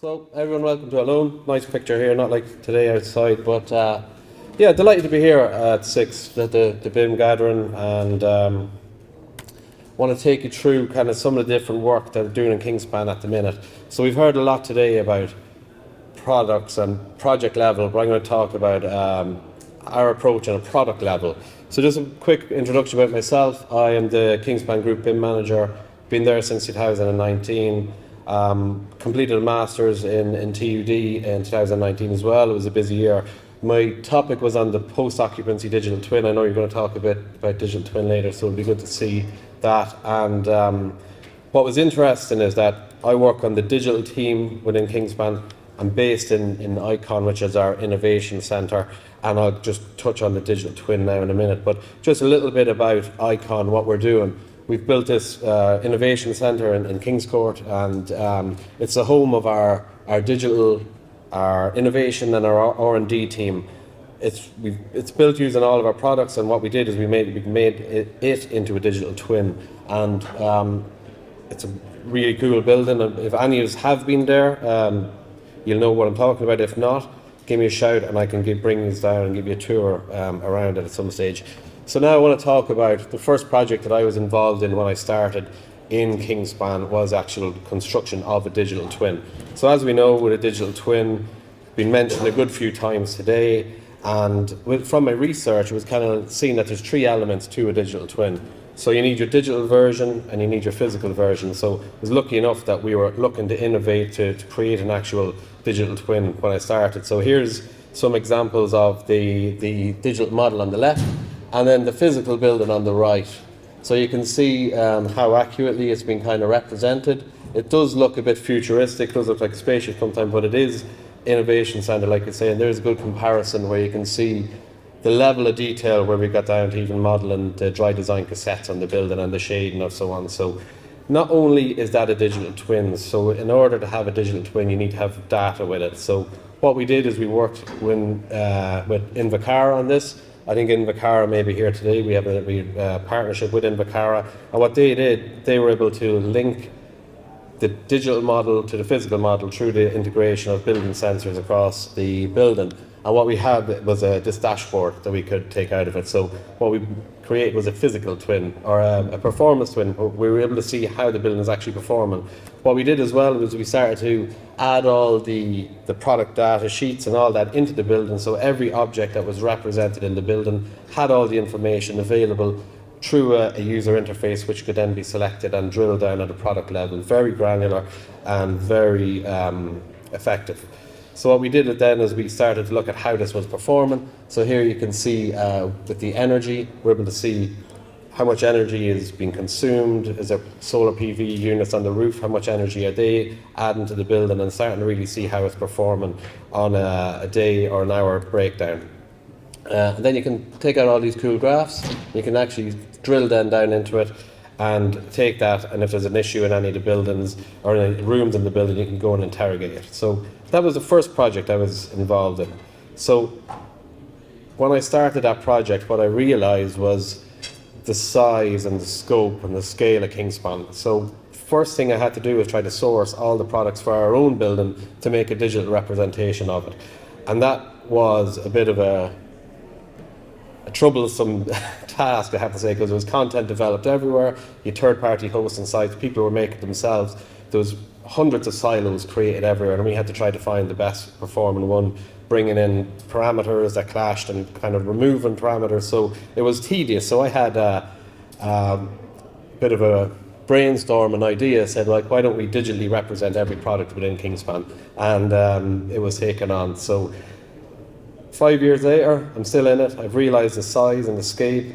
So everyone, welcome to Alone. Nice picture here, not like today outside, but yeah, delighted to be here at 6 at the BIM gathering, and want to take you through kind of some of the different work that we're doing in Kingspan at the minute. So we've heard a lot today about products and project level, but I'm going to talk about our approach on a product level. So just a quick introduction about myself. I am the Kingspan Group BIM Manager, been there since 2019. Completed a Masters in TUD in 2019 as well. It was a busy year. My topic was on the post-occupancy digital twin. I know you're going to talk a bit about digital twin later, so it'll be good to see that. And what was interesting is that I work on the digital team within Kingspan. I'm based in Icon, which is our innovation centre, and I'll just touch on the digital twin now in a minute. But just a little bit about Icon, what we're doing. We've built this innovation centre in Kings Court, and it's the home of our digital, our innovation and our R&D team. It's built using all of our products, and what we did is we made it into a digital twin, and it's a really cool building. And if any of us have been there, you'll know what I'm talking about. If not, give me a shout and I can bring this down and give you a tour around it at some stage. So now I want to talk about the first project that I was involved in when I started in Kingspan was actual construction of a digital twin. So as we know, with a digital twin, been mentioned a good few times today, and from my research, it was kind of seen that there's three elements to a digital twin. So you need your digital version and you need your physical version. So I was lucky enough that we were looking to innovate to create an actual digital twin when I started. So here's some examples of the digital model on the left, and then the physical building on the right. So you can see how accurately it's been kind of represented. It does look a bit futuristic, does look like a spaceship sometimes, but it is innovation centre, like I say, and there's a good comparison where you can see the level of detail where we got down to even modelling the dry design cassettes on the building and the shading and so on. So not only is that a digital twin, so in order to have a digital twin, you need to have data with it. So what we did is we worked with Invicara on this. I think Invicara may be here today. We have a partnership with Invicara, and what they did, they were able to link the digital model to the physical model through the integration of building sensors across the building. And what we had was this dashboard that we could take out of it. So what we created was a physical twin, or a performance twin. We were able to see how the building is actually performing. What we did as well was we started to add all the product data sheets and all that into the building, so every object that was represented in the building had all the information available through a user interface, which could then be selected and drilled down at a product level. Very granular and very effective. So what we did then is we started to look at how this was performing. So here you can see with the energy, we're able to see how much energy is being consumed. Is there solar PV units on the roof? How much energy are they adding to the building? And starting to really see how it's performing on a day or an hour breakdown. And then you can take out all these cool graphs. You can actually drill down into it and take that, and if there's an issue in any of the buildings or any rooms in the building, you can go and interrogate it. So that was the first project I was involved in. So when I started that project, what I realised was the size and the scope and the scale of Kingspan. So first thing I had to do was try to source all the products for our own building to make a digital representation of it. And that was a bit of a troublesome task, I have to say, because there was content developed everywhere. You third-party hosting sites, people were making themselves. There was hundreds of silos created everywhere, and we had to try to find the best performing one, bringing in parameters that clashed and kind of removing parameters. So it was tedious. So I had a bit of a brainstorm, an idea, said, like, why don't we digitally represent every product within Kingspan? And it was taken on. So 5 years later, I'm still in it. I've realised the size and the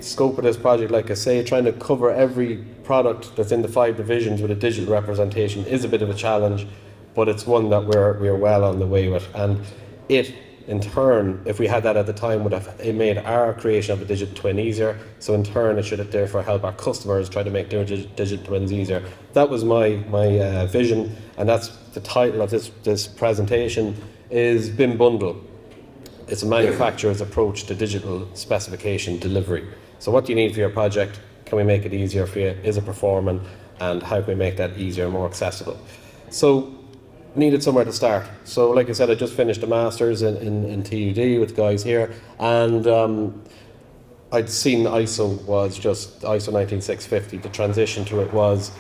scope of this project, like I say, trying to cover every product that's in the 5 divisions with a digital representation is a bit of a challenge, but it's one that we're well on the way with. And it, in turn, if we had that at the time, would have made our creation of a digital twin easier. So in turn, it should have therefore help our customers try to make their digital twins easier. That was my vision, and that's the title of this presentation is BIM Bundle. It's a manufacturer's approach to digital specification delivery. So what do you need for your project? Can we make it easier for you? Is it performing? And how can we make that easier and more accessible? So needed somewhere to start. So like I said, I just finished a master's in TUD with the guys here, and I'd seen ISO was just ISO 19650. The transition to it was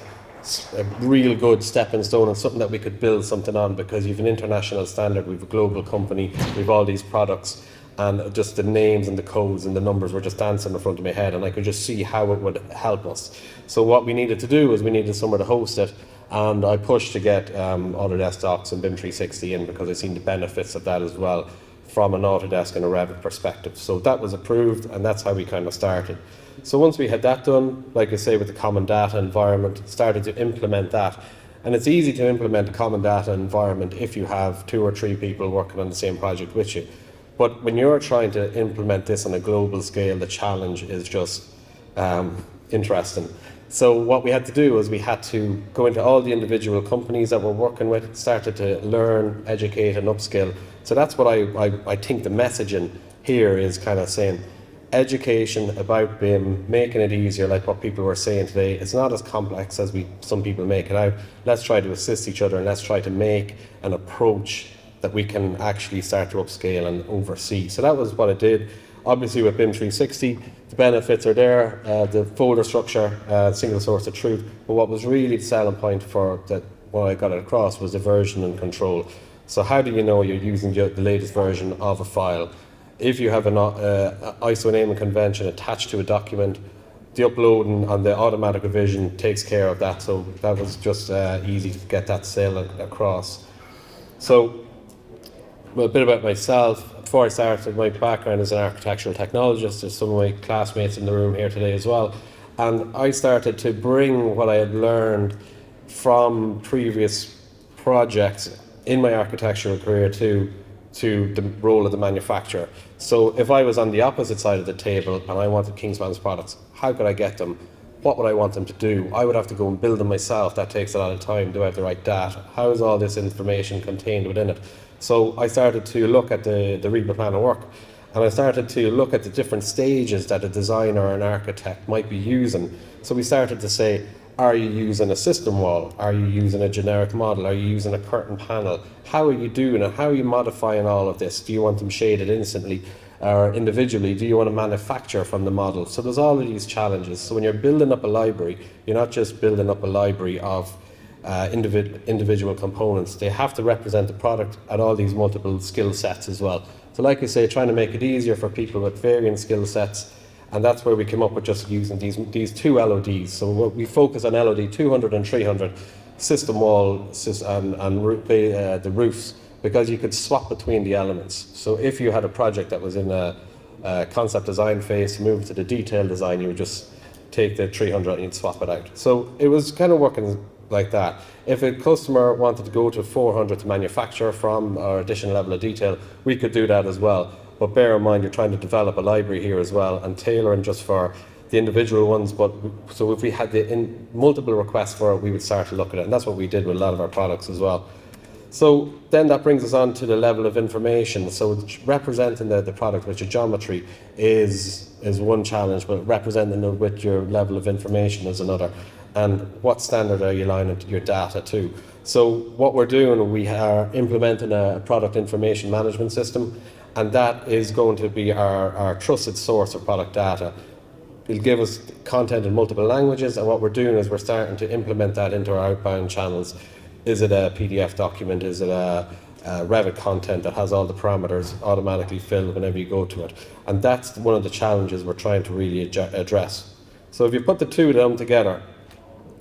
a real good stepping stone and something that we could build something on, because you've an international standard, we've a global company, we've all these products, and just the names and the codes and the numbers were just dancing in front of my head, and I could just see how it would help us. So what we needed to do was we needed somewhere to host it, and I pushed to get Autodesk Docs and BIM 360 in, because I seen the benefits of that as well from an Autodesk and a Revit perspective. So that was approved, and that's how we kind of started. So once we had that done, like I say, with the common data environment, started to implement that. And it's easy to implement a common data environment if you have 2 or 3 people working on the same project with you. But when you're trying to implement this on a global scale, the challenge is just interesting. So what we had to do was we had to go into all the individual companies that we're working with, started to learn, educate and upskill. So that's what I think the messaging here is kind of saying, education about BIM, making it easier, like what people were saying today. It's not as complex as some people make it out. Let's try to assist each other, and let's try to make an approach that we can actually start to upscale and oversee. So that was what I did. Obviously with BIM 360, the benefits are there, the folder structure, single source of truth. But what was really the selling point for that, what I got it across, was the version and control. So how do you know you're using the latest version of a file? If you have an ISO naming convention attached to a document, the uploading and the automatic revision takes care of that. So that was just easy to get that sale across. So a bit about myself. Before I started, my background as an architectural technologist. There's some of my classmates in the room here today as well. And I started to bring what I had learned from previous projects in my architectural career to the role of the manufacturer. So if I was on the opposite side of the table and I wanted Kingspan's products, how could I get them? What would I want them to do? I would have to go and build them myself. That takes a lot of time. Do I have the right data? How is all this information contained within it? So I started to look at the rebuild plan of work, and I started to look at the different stages that a designer or an architect might be using. So we started to say, are you using a system wall? Are you using a generic model? Are you using a curtain panel? How are you doing it? How are you modifying all of this? Do you want them shaded instantly or individually? Do you want to manufacture from the model? So there's all of these challenges. So when you're building up a library, you're not just building up a library of individual components. They have to represent the product at all these multiple skill sets as well. So like I say, trying to make it easier for people with varying skill sets, and that's where we came up with just using these 2 LODs. So we focus on LOD 200 and 300, system wall and the roofs, because you could swap between the elements. So if you had a project that was in a concept design phase, move to the detailed design, you would just take the 300 and you'd swap it out. So it was kind of working like that. If a customer wanted to go to 400 to manufacture from or additional level of detail, we could do that as well. But bear in mind, you're trying to develop a library here as well and tailoring just for the individual ones. But so if we had multiple requests for it, we would start to look at it, and that's what we did with a lot of our products as well. So then that brings us on to the level of information. So representing the product with your geometry is one challenge, but representing it with your level of information is another. And what standard are you aligning your data to? So what we're doing, we are implementing a product information management system, and that is going to be our trusted source of product data. It'll give us content in multiple languages, and what we're doing is we're starting to implement that into our outbound channels. Is it a PDF document? Is it a Revit content that has all the parameters automatically filled whenever you go to it? And that's one of the challenges we're trying to really address. So if you put the 2 of them together,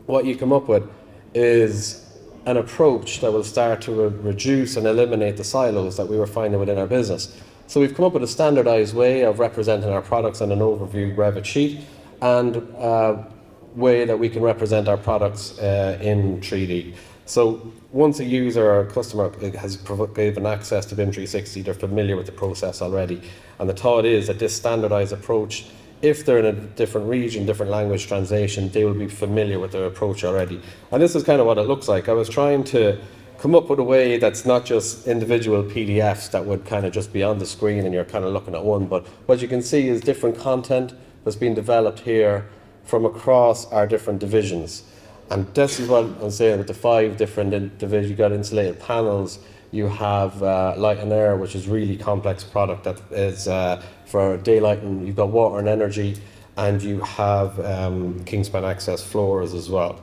what you come up with is an approach that will start to reduce and eliminate the silos that we were finding within our business. So we've come up with a standardized way of representing our products on an overview Revit sheet, and a way that we can represent our products in 3D. So once a user or a customer has given access to BIM 360, they're familiar with the process already. And the thought is that this standardized approach, if they're in a different region, different language translation, they will be familiar with their approach already. And this is kind of what it looks like. I was trying to come up with a way that's not just individual PDFs that would kind of just be on the screen and you're kind of looking at one, but what you can see is different content that's being developed here from across our different divisions. And this is what I'm saying with the 5 different divisions. You've got insulated panels, you have light and air, which is really complex product that is for daylighting. You've got water and energy, and you have Kingspan access floors as well.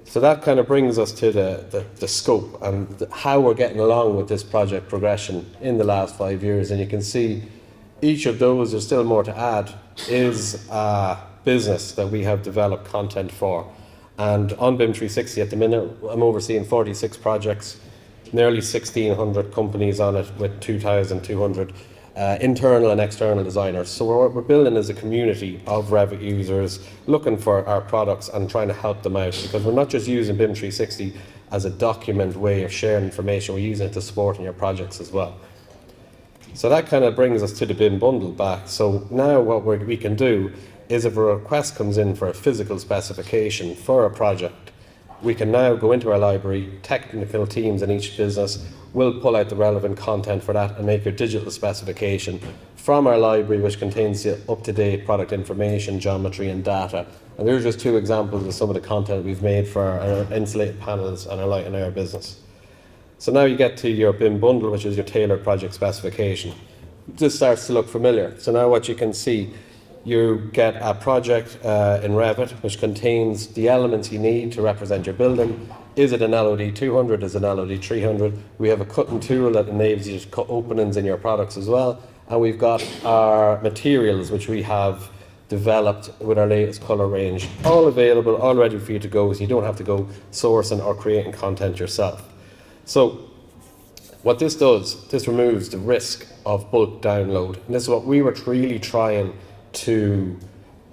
So that kind of brings us to the scope and how we're getting along with this project progression in the last 5 years. And you can see each of those, there's still more to add, is a business that we have developed content for. And on BIM 360 at the minute, I'm overseeing 46 projects, nearly 1,600 companies on it with 2,200 internal and external designers. So what we're building is a community of Revit users looking for our products and trying to help them out, because we're not just using BIM 360 as a document way of sharing information, we're using it to support in your projects as well. So that kind of brings us to the BIM bundle back. So now what we can do is, if a request comes in for a physical specification for a project, we can now go into our library, technical teams in each business will pull out the relevant content for that and make your digital specification from our library, which contains the up-to-date product information, geometry and data. And there's just 2 examples of some of the content we've made for our insulated panels and our light and air business. So now you get to your BIM bundle, which is your tailored project specification. This starts to look familiar. So now what you can see, you get a project in Revit which contains the elements you need to represent your building. Is it an LOD 200? Is it an LOD 300? We have a cutting tool that enables you to cut openings in your products as well. And we've got our materials, which we have developed with our latest colour range, all available, all ready for you to go, so you don't have to go sourcing or creating content yourself. So what this does, this removes the risk of bulk download. And this is what we were really trying to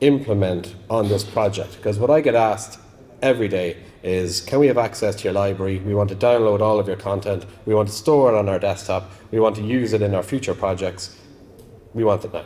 implement on this project, because what I get asked every day is, can we have access to your library? We want to download all of your content, we want to store it on our desktop, we want to use it in our future projects, we want it now.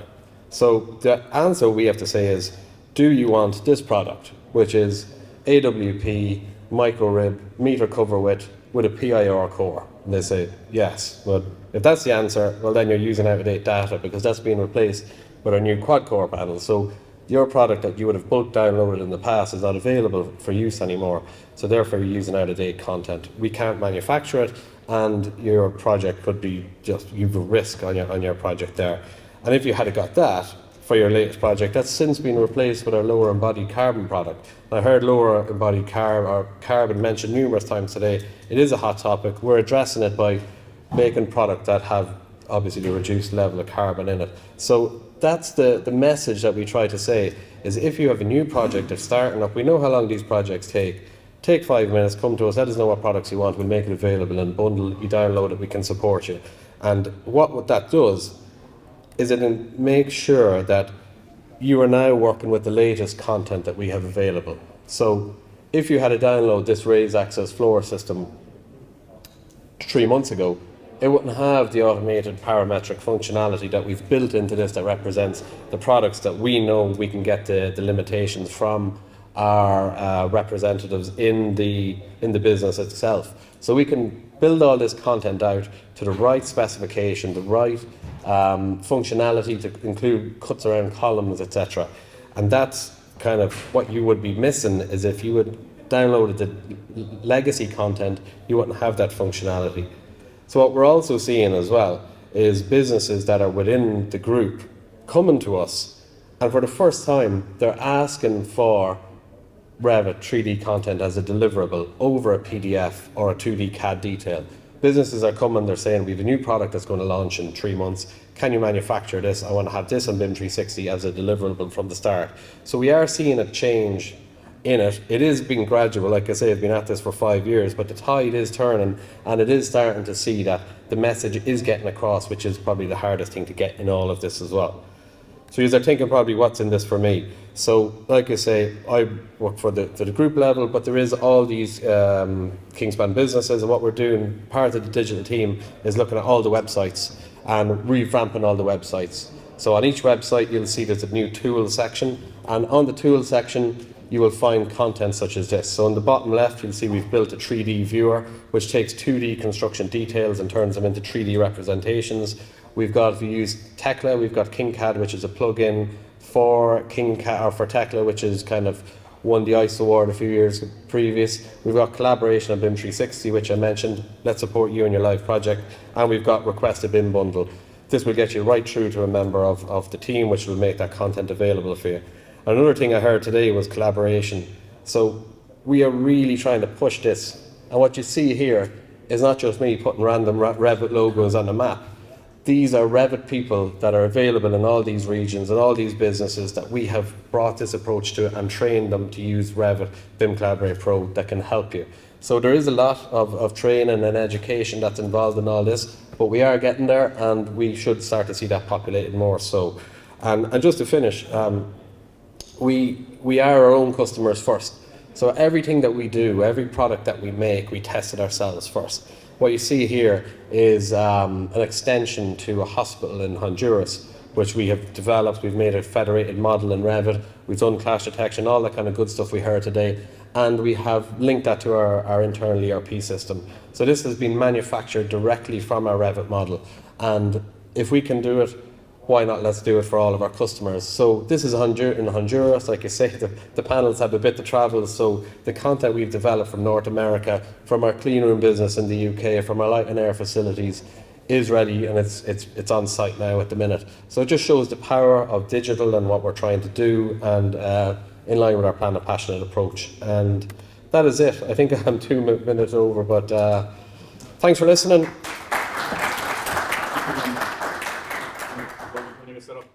So the answer we have to say is, do you want this product, which is AWP, micro rib, meter cover width with a PIR core? And they say yes. But if that's the answer, well then you're using out-of-date data, because that's being replaced with our new quad core panel. So your product that you would have bulk downloaded in the past is not available for use anymore. So therefore you're using out-of-date content. We can't manufacture it, and your project could be just, you have a risk on your project there. And if you had got that for your latest project, that's since been replaced with our lower embodied carbon product. And I heard lower embodied carbon mentioned numerous times today. It is a hot topic. We're addressing it by making product that have obviously the reduced level of carbon in it. So that's the message that we try to say, is if you have a new project that's starting up, we know how long these projects take. Take 5 minutes, come to us, let us know what products you want, we'll make it available in bundle, you download it, we can support you. And what that does is it makes sure that you are now working with the latest content that we have available. So if you had to download this raised access floor system 3 months ago, it wouldn't have the automated parametric functionality that we've built into this that represents the products that we know we can get the limitations from our representatives in the business itself. So we can build all this content out to the right specification, the right functionality to include cuts around columns, etc. And that's kind of what you would be missing, is if you would downloaded the legacy content, you wouldn't have that functionality. So what we're also seeing as well is businesses that are within the group coming to us, and for the first time they're asking for Revit 3D content as a deliverable over a PDF or a 2D CAD detail. Businesses are coming, they're saying, we have a new product that's going to launch in 3 months. Can you manufacture this? I want to have this on BIM 360 as a deliverable from the start. So we are seeing a change in it. It is being gradual, like I say, I've been at this for 5 years, but the tide is turning, and it is starting to see that the message is getting across, which is probably the hardest thing to get in all of this as well. So you're thinking probably, what's in this for me? So like I say, I work for the group level, but there is all these Kingspan businesses, and what we're doing, part of the digital team, is looking at all the websites and revamping all the websites. So on each website you'll see there's a new tools section, and on the tools section you will find content such as this. So on the bottom left you'll see we've built a 3D viewer which takes 2D construction details and turns them into 3D representations. We've used Tekla, we've got KingCAD, which is a plugin for KingCAD, or for Tekla, which is kind of won the ICE award a few years previous. We've got collaboration on BIM 360, which I mentioned. Let's support you in your live project. And we've got request a BIM bundle. This will get you right through to a member of the team, which will make that content available for you. Another thing I heard today was collaboration. So we are really trying to push this. And what you see here is not just me putting random Revit logos on the map. These are Revit people that are available in all these regions and all these businesses that we have brought this approach to and trained them to use Revit BIM Collaborate Pro that can help you. So there is a lot of training and education that's involved in all this, but we are getting there, and we should start to see that populated more so. And just to finish, we are our own customers first. So everything that we do, every product that we make, we test it ourselves first. What you see here is an extension to a hospital in Honduras, which we have developed. We've made a federated model in Revit. We've done clash detection, all that kind of good stuff we heard today. And we have linked that to our internal ERP system. So this has been manufactured directly from our Revit model. And if we can do it, why not let's do it for all of our customers? So this is in Honduras, like I say, the panels have a bit to travel, so the content we've developed from North America, from our clean room business in the UK, from our light and air facilities is ready, and it's on site now at the minute. So it just shows the power of digital and what we're trying to do, and in line with our Planet Passionate approach. And that is it. I think I'm 2 minutes over, but thanks for listening. Set up.